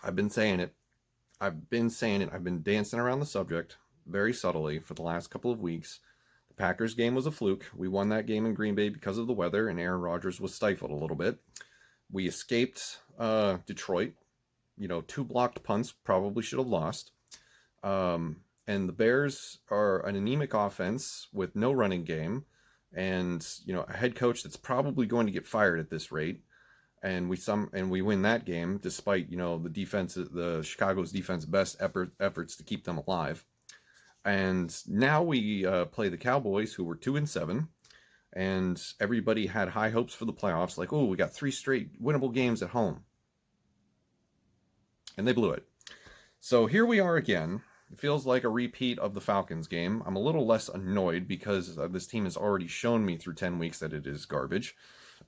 I've been saying it. I've been saying it. I've been dancing around the subject very subtly for the last couple of weeks. The Packers game was a fluke. We won that game in Green Bay because of the weather, and Aaron Rodgers was stifled a little bit. We escaped Detroit. Two blocked punts probably should have lost. And the Bears are an anemic offense with no running game, and a head coach that's probably going to get fired at this rate. And we win that game despite the Chicago's defense best efforts to keep them alive. And now we play the Cowboys, who were 2-7, and everybody had high hopes for the playoffs. Like, oh, we got 3 straight winnable games at home, and they blew it. So here we are again. It feels like a repeat of the Falcons game. I'm a little less annoyed because this team has already shown me through 10 weeks that it is garbage.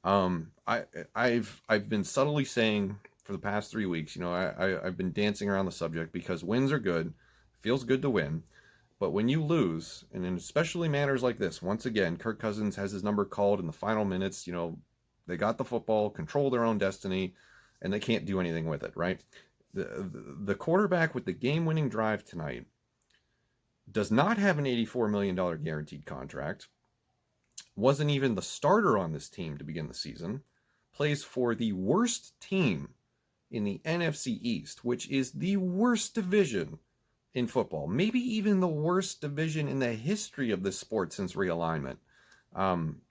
I've been subtly saying for the past 3 weeks, I've been dancing around the subject because wins are good. It feels good to win. But when you lose, and in especially manners like this, once again, Kirk Cousins has his number called in the final minutes. They got the football, control their own destiny, and they can't do anything with it, right? The quarterback with the game-winning drive tonight does not have an $84 million guaranteed contract, wasn't even the starter on this team to begin the season, plays for the worst team in the NFC East, which is the worst division in football, maybe even the worst division in the history of this sport since realignment,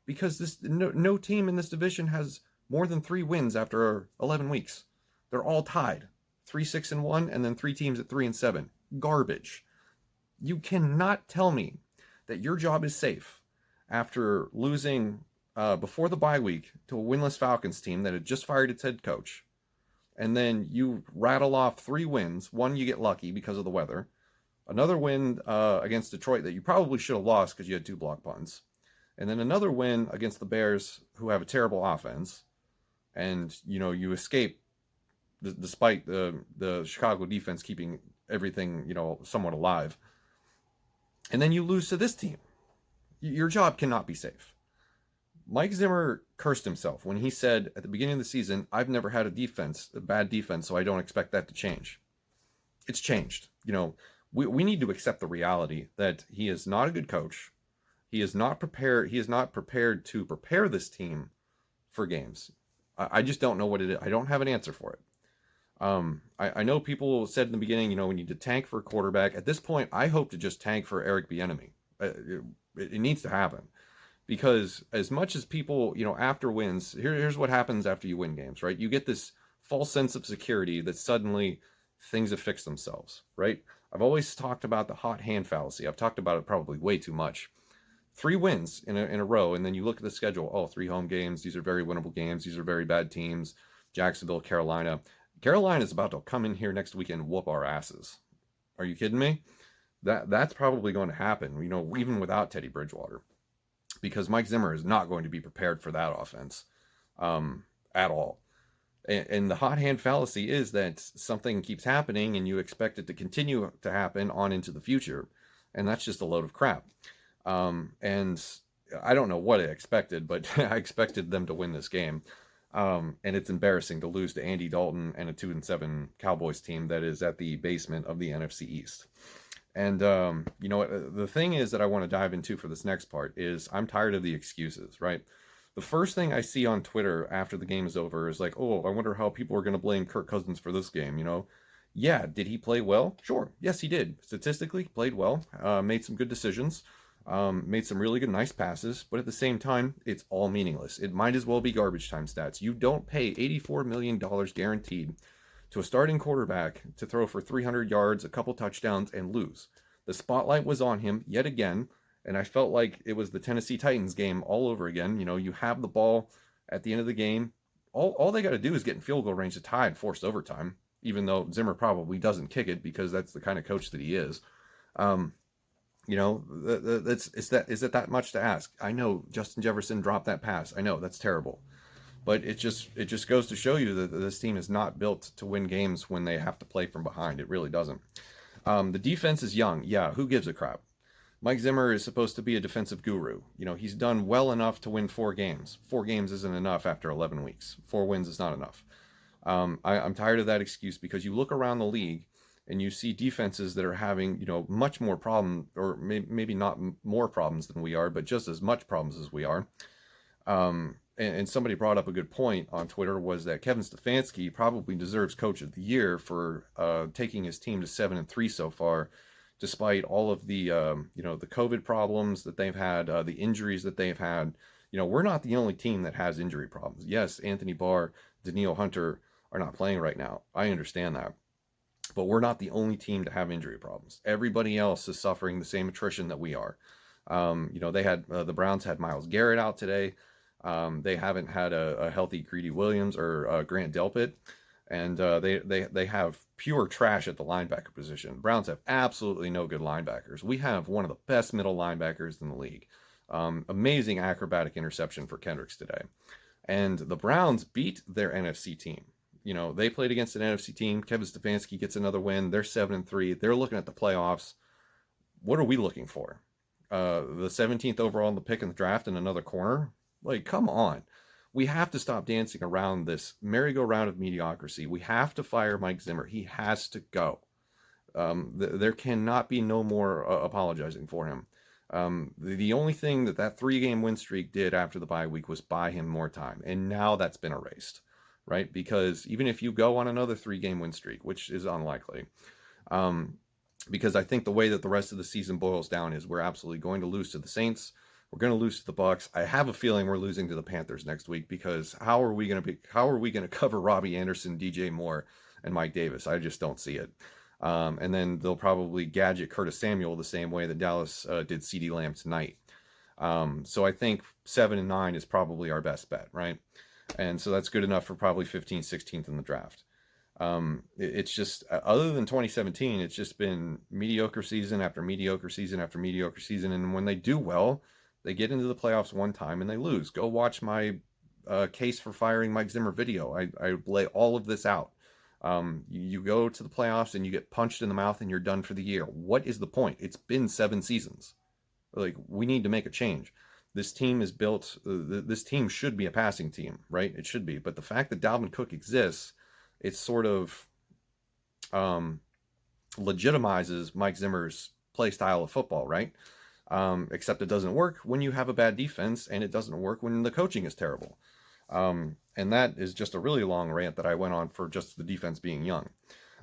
because no team in this division has more than 3 wins after 11 weeks. They're all tied, 3-6-1, and then 3 teams at 3-7. Garbage. You cannot tell me that your job is safe after losing before the bye week to a winless Falcons team that had just fired its head coach, and then you rattle off 3 wins. One, you get lucky because of the weather. Another win against Detroit that you probably should have lost because you had 2 block punts. And then another win against the Bears, who have a terrible offense. And, you escape despite the Chicago defense keeping everything, somewhat alive. And then you lose to this team. Your job cannot be safe. Mike Zimmer cursed himself when he said at the beginning of the season, I've never had a bad defense, so I don't expect that to change. It's changed. We need to accept the reality that he is not a good coach. He is not prepared. He is not prepared to prepare this team for games. I just don't know what it is. I don't have an answer for it. I know people said in the beginning, we need to tank for a quarterback. At this point, I hope to just tank for Eric Bieniemy. It needs to happen, because as much as people, after wins, here's what happens after you win games, right? You get this false sense of security that suddenly things have fixed themselves, right? I've always talked about the hot hand fallacy. I've talked about it probably way too much. 3 wins in a row, and then you look at the schedule. Oh, 3 home games. These are very winnable games. These are very bad teams. Jacksonville, Carolina. Carolina is about to come in here next week and whoop our asses. Are you kidding me? That's probably going to happen, even without Teddy Bridgewater, because Mike Zimmer is not going to be prepared for that offense at all. And the hot hand fallacy is that something keeps happening and you expect it to continue to happen on into the future. And that's just a load of crap. And I don't know what I expected, but I expected them to win this game. And it's embarrassing to lose to Andy Dalton and a 2-7 Cowboys team that is at the basement of the NFC East. And, the thing is that I want to dive into for this next part is I'm tired of the excuses, right? The first thing I see on Twitter after the game is over is like, oh, I wonder how people are going to blame Kirk Cousins for this game, Yeah, did he play well? Sure. Yes, he did. Statistically, played well, made some good decisions, made some really good, nice passes. But at the same time, it's all meaningless. It might as well be garbage time stats. You don't pay $84 million guaranteed to a starting quarterback to throw for 300 yards, a couple touchdowns, and lose. The spotlight was on him yet again. And I felt like it was the Tennessee Titans game all over again. You have the ball at the end of the game. All they got to do is get in field goal range to tie and force overtime, even though Zimmer probably doesn't kick it because that's the kind of coach that he is. Is it that much to ask? I know Justin Jefferson dropped that pass. I know that's terrible. But it just goes to show you that this team is not built to win games when they have to play from behind. It really doesn't. The defense is young. Yeah, who gives a crap? Mike Zimmer is supposed to be a defensive guru. He's done well enough to win 4 games. 4 games isn't enough after 11 weeks. 4 wins is not enough. I'm tired of that excuse, because you look around the league and you see defenses that are having, much more problem, or maybe not more problems than we are, but just as much problems as we are. And somebody brought up a good point on Twitter, was that Kevin Stefanski probably deserves Coach of the Year for taking his team to 7-3 so far, despite all of the the COVID problems that they've had, the injuries that they've had. We're not the only team that has injury problems. Yes, Anthony Barr, Daniil Hunter are not playing right now. I understand that. But we're not the only team to have injury problems. Everybody else is suffering the same attrition that we are. They had the Browns had Myles Garrett out today. They haven't had a healthy Greedy Williams or Grant Delpit, and they have pure trash at the linebacker position. Browns have absolutely no good linebackers. We have one of the best middle linebackers in the league. Amazing acrobatic interception for Kendricks today. And the Browns beat their NFC team. They played against an NFC team. Kevin Stefanski gets another win. They're 7-3. They're looking at the playoffs. What are we looking for? The 17th overall in the pick in the draft and another corner? Like, come on. We have to stop dancing around this merry-go-round of mediocrity. We have to fire Mike Zimmer. He has to go. There cannot be no more apologizing for him. The only thing that 3-game win streak did after the bye week was buy him more time. And now that's been erased, right? Because even if you go on another 3-game win streak, which is unlikely, because I think the way that the rest of the season boils down is we're absolutely going to lose to the Saints. We're going to lose to the Bucs. I have a feeling we're losing to the Panthers next week, because how are we going to cover Robbie Anderson, DJ Moore, and Mike Davis? I just don't see it. And then they'll probably gadget Curtis Samuel the same way that Dallas did CeeDee Lamb tonight. So I think 7-9 is probably our best bet, right? And so that's good enough for probably 15th, 16th in the draft. It's just, other than 2017, it's just been mediocre season after mediocre season after mediocre season. And when they do well, they get into the playoffs one time and they lose. Go watch my case for firing Mike Zimmer video. I lay all of this out. You go to the playoffs and you get punched in the mouth and you're done for the year. What is the point? It's been 7 seasons. Like, we need to make a change. This team is built, this team should be a passing team, right? It should be. But the fact that Dalvin Cook exists, it sort of legitimizes Mike Zimmer's play style of football, right? Except it doesn't work when you have a bad defense, and it doesn't work when the coaching is terrible. And that is just a really long rant that I went on for just the defense being young.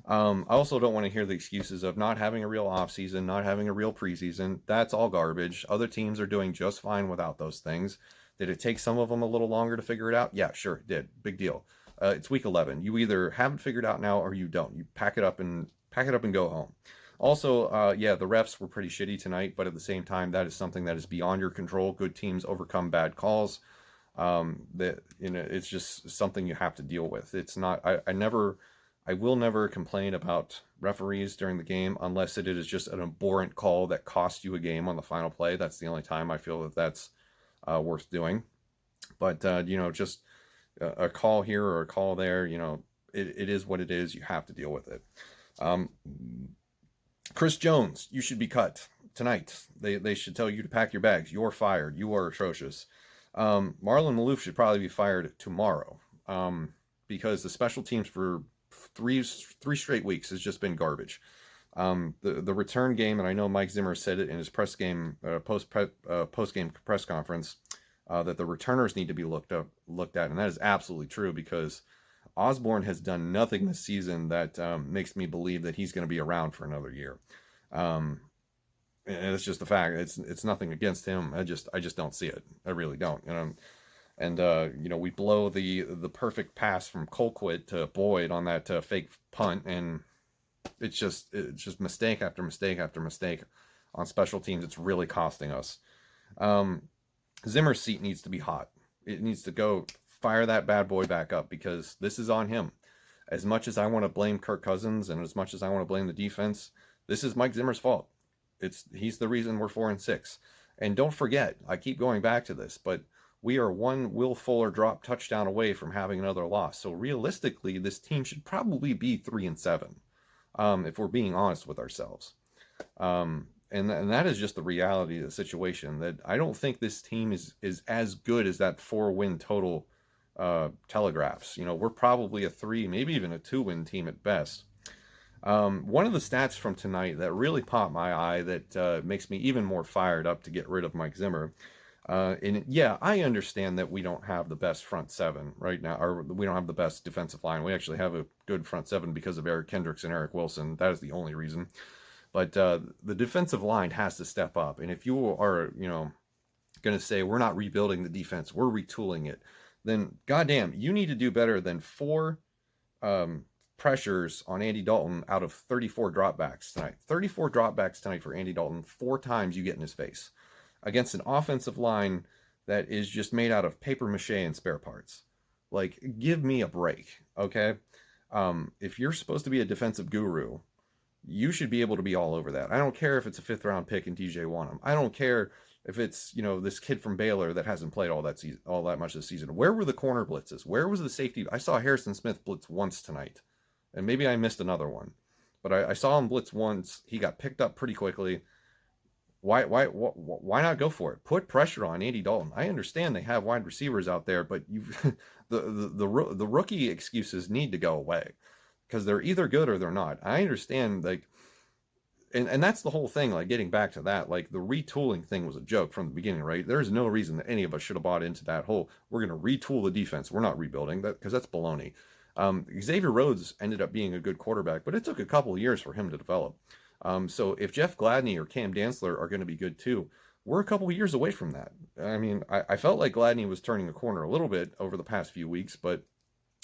I also don't want to hear the excuses of not having a real offseason, not having a real preseason. That's all garbage. Other teams are doing just fine without those things. Did it take some of them a little longer to figure it out? Yeah, sure, it did. Big deal. It's week 11. You either haven't figured it out now or you don't. You pack it up and go home. Also, yeah, the refs were pretty shitty tonight, but at the same time, that is something that is beyond your control. Good teams overcome bad calls. It's just something you have to deal with. It's not. I will never complain about referees during the game unless it is just an abhorrent call that cost you a game on the final play. That's the only time I feel that that's worth doing. But just a call here or a call there, it is what it is. You have to deal with it. Chris Jones, you should be cut tonight. They should tell you to pack your bags. You're fired. You are atrocious. Marlon Maloof should probably be fired tomorrow, because the special teams for three straight weeks has just been garbage. The return game, and I know Mike Zimmer said it in his post game press conference, that the returners need to be looked at, and that is absolutely true, because Osborne has done nothing this season that makes me believe that he's going to be around for another year. And it's just a fact. It's nothing against him. I just don't see it. I really don't. We blow the perfect pass from Colquitt to Boyd on that fake punt, and it's just mistake after mistake after mistake on special teams. It's really costing us. Zimmer's seat needs to be hot. It needs to go. Fire that bad boy back up, because this is on him. As much as I want to blame Kirk Cousins and as much as I want to blame the defense, this is Mike Zimmer's fault. He's the reason we're 4-6. And don't forget, I keep going back to this, but we are one Will Fuller drop touchdown away from having another loss. So realistically, this team should probably be 3-7, if we're being honest with ourselves. And that is just the reality of the situation. That I don't think this team is as good as that 4-win total telegraphs. You know, we're probably a 3, maybe even a 2-win team at best. One of the stats from tonight that really popped my eye that makes me even more fired up to get rid of Mike Zimmer. And yeah, I understand that we don't have the best front seven right now, or we don't have the best defensive line. We actually have a good front seven because of Eric Kendricks and Eric Wilson. That is the only reason. But the defensive line has to step up. And if you are, going to say we're not rebuilding the defense, we're retooling it, then goddamn, you need to do better than 4 pressures on Andy Dalton out of 34 dropbacks tonight. 34 dropbacks tonight for Andy Dalton. 4 times you get in his face against an offensive line that is just made out of paper mache and spare parts. Like, give me a break, okay? If you're supposed to be a defensive guru, you should be able to be all over that. I don't care if it's a 5th round pick and DJ Wanham. I don't care if it's, this kid from Baylor that hasn't played all that much this season. Where were the corner blitzes? Where was the safety? I saw Harrison Smith blitz once tonight, and maybe I missed another one, but I saw him blitz once. He got picked up pretty quickly. Why not go for it? Put pressure on Andy Dalton. I understand they have wide receivers out there, but the rookie excuses need to go away, because they're either good or they're not. I understand, like, and that's the whole thing. Like, getting back to that, like, the retooling thing was a joke from the beginning, right? There's no reason that any of us should have bought into that whole we're going to retool the defense, we're not rebuilding that, because that's baloney. Xavier Rhodes ended up being a good quarterback, but it took a couple of years for him to develop. So if Jeff Gladney or Cam Dantzler are going to be good too, we're a couple of years away from that. I mean, I felt like Gladney was turning a corner a little bit over the past few weeks, but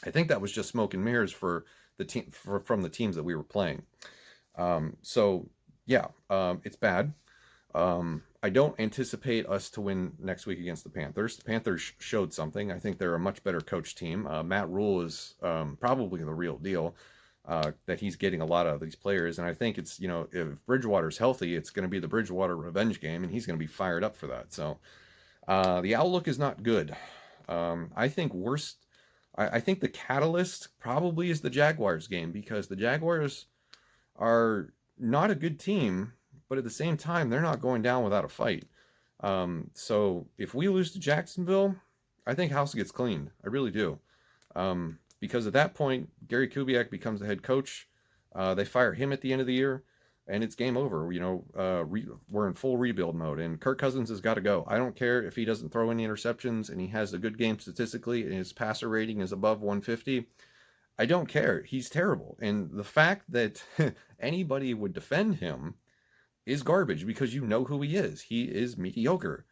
I think that was just smoke and mirrors for the team from the teams that we were playing. So yeah, it's bad. I don't anticipate us to win next week against the Panthers. The Panthers showed something. I think they're a much better coach team. Matt Rule is probably the real deal. That he's getting a lot of these players. And I think it's, if Bridgewater's healthy, it's going to be the Bridgewater revenge game, and he's going to be fired up for that. So the outlook is not good. I think I think the catalyst probably is the Jaguars game, because the Jaguars are not a good team, but at the same time, they're not going down without a fight. So if we lose to Jacksonville, I think house gets cleaned. I really do. Because at that point, Gary Kubiak becomes the head coach. They fire him at the end of the year, and it's game over. We're in full rebuild mode, and Kirk Cousins has got to go. I don't care if he doesn't throw any interceptions and he has a good game statistically and his passer rating is above 150. I don't care. He's terrible. And the fact that anybody would defend him is garbage, because you know who he is. He is mediocre.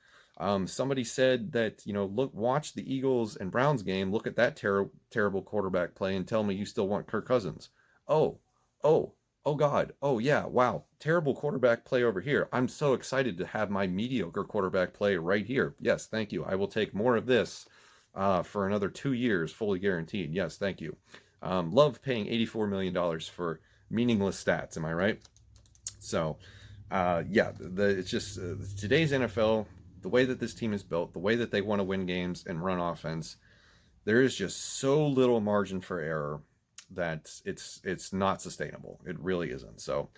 Somebody said that, watch the Eagles and Browns game, look at that terrible quarterback play, and tell me you still want Kirk Cousins. Oh God. Oh yeah. Wow. Terrible quarterback play over here. I'm so excited to have my mediocre quarterback play right here. Yes. Thank you. I will take more of this, for another 2 years, fully guaranteed. Yes. Thank you. Love paying $84 million for meaningless stats. Am I right? So, yeah, it's just, today's NFL, the way that this team is built, the way that they want to win games and run offense, there is just so little margin for error that it's not sustainable. It really isn't. So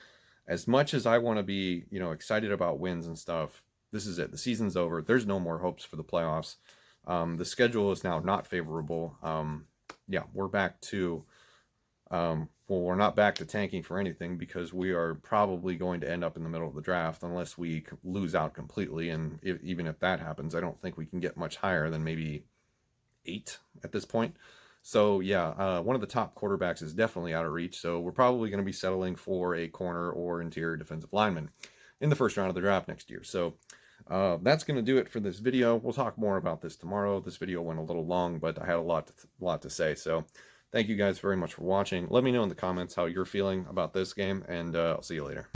as much as I want to be, excited about wins and stuff, this is it. The season's over. There's no more hopes for the playoffs. The schedule is now not favorable. Yeah, we're back to, we're not back to tanking for anything, because we are probably going to end up in the middle of the draft unless we lose out completely. And even if that happens, I don't think we can get much higher than maybe 8 at this point. So yeah, one of the top quarterbacks is definitely out of reach. So we're probably going to be settling for a corner or interior defensive lineman in the first round of the draft next year. So that's going to do it for this video. We'll talk more about this tomorrow. This video went a little long, but I had a lot to say. So thank you guys very much for watching. Let me know in the comments how you're feeling about this game, and I'll see you later.